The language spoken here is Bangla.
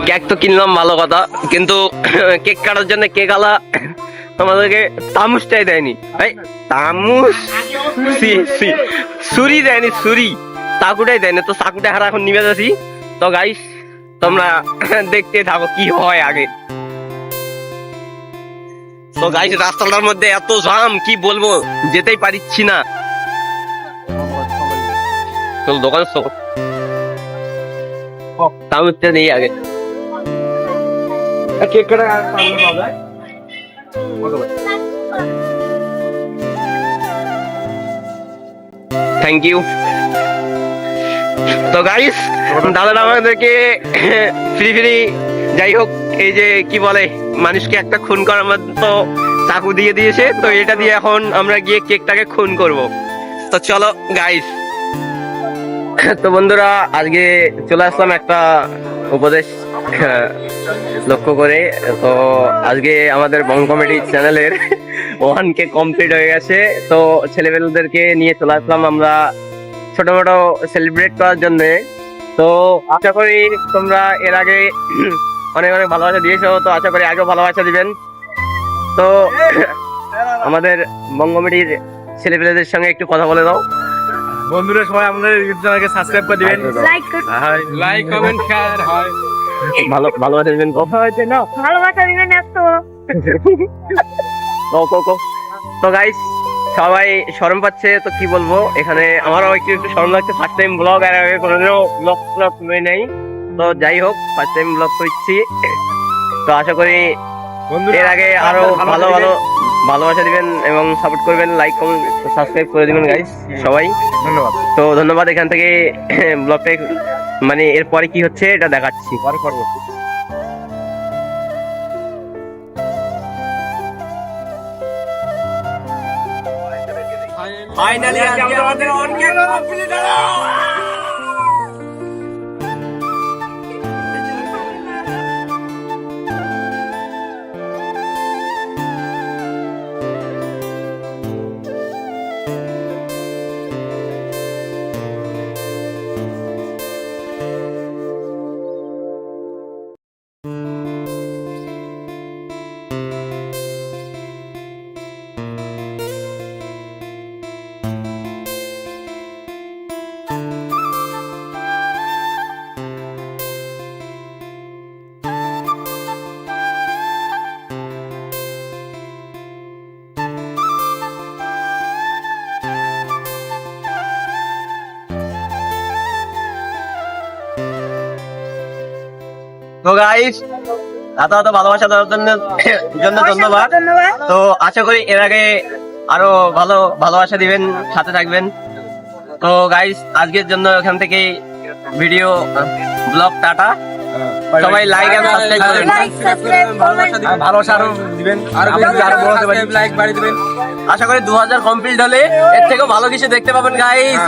কেক তো কিনলাম ভালো কথা, কিন্তু কেক কাটার জন্য কেক আলা আমাদেরকে তামুসটাই দেয়নি। তামুস ছুরি দেয়নি, ছুরি চাকুটাই দেয়নি। তো চাকুটা হারা এখন নিবে যাচ্ছি। তো গাইস তোমরা দেখতে থাকো কি হয় আগে। তো গাইস রাস্তাটার মধ্যে এত জাম কি বলবো, যেতেই পারিচ্ছি না। চল দোকান তামুসটা নেই আগে। কেক কাটা থ্যাংক ইউ। তো গাইস দাদারা আমাদেরকে ফ্রি ফ্রি যাই হোক এই যে কি বলে মানুষকে একটা খুন করার মতো চাকু দিয়ে দিয়েছে। তো এটা দিয়ে এখন আমরা গিয়ে কেকটাকে খুন করব। তো চলো গাইস। তো বন্ধুরা আজকে চলে আসলাম একটা উপদেশ লক্ষ্য করে। তো আজকে আমাদের বং কমেডি চ্যানেলের 1K কমপ্লিট হয়ে গেছে। তো ছেলেমেয়েদেরকে নিয়ে চলে আসলাম আমরা ছোট মোটো সেলিব্রেট করার জন্য। তো আশা করি তোমরা এর আগে অনেক অনেক ভালোবাসা দিয়েছো, তো আশা করি আগেও ভালোবাসা দিবেন। তো আমাদের বং কমেডির ছেলেমেয়েদের সঙ্গে একটু কথা বলে দাও। বন্ধুরা সবাই আমাদের ইউটিউব চ্যানেলকে সাবস্ক্রাইব করে দিবেন, লাইক কমেন্ট শেয়ার হয়, ভালোবাসা দিবেন। ভালোবাসা দিবেন এত। তো গাইস সবাই শরম পাচ্ছে, তো কি বলবো, এখানে আমারও একটু একটু শরম লাগছে। ফার্স্ট টাইম ব্লগ, আর আগে কোনোদিনও ব্লগ নেই। তো যাই হোক ফার্স্ট টাইম ব্লগ করছি। তো আশা করি এর আগে আরো ভালো ভালো ভালোবাসা দিবেন এবং সাপোর্ট করবেন, লাইক কমেন্ট সাবস্ক্রাইব করে দিবেন গাইস সবাই। ধন্যবাদ। তো ধন্যবাদ। এখান থেকে ব্লগটা মানে এরপরে কি হচ্ছে এটা দেখাচ্ছি। ফাইনালি আজকে আমাদের 1K কমপ্লিট হলো। তো গাইস এত ভালোবাসা দেওয়ার জন্য ধন্যবাদ। তো আশা করি এর আগে আরো ভালো ভালোবাসা দিবেন, সাথে থাকবেন। তো গাইস আজকের জন্য এখান থেকে ভিডিও ব্লগ টাটা। সবাই লাইক এন্ড সাবস্ক্রাইব করবেন, ভালোবাসা আরো দিবেন, আরো বড় হতে পারি, লাইক বাড়িয়ে দিবেন। আশা করি 2000 কমপ্লিট হলে এর থেকেও ভালো কিছু দেখতে পাবেন গাইস।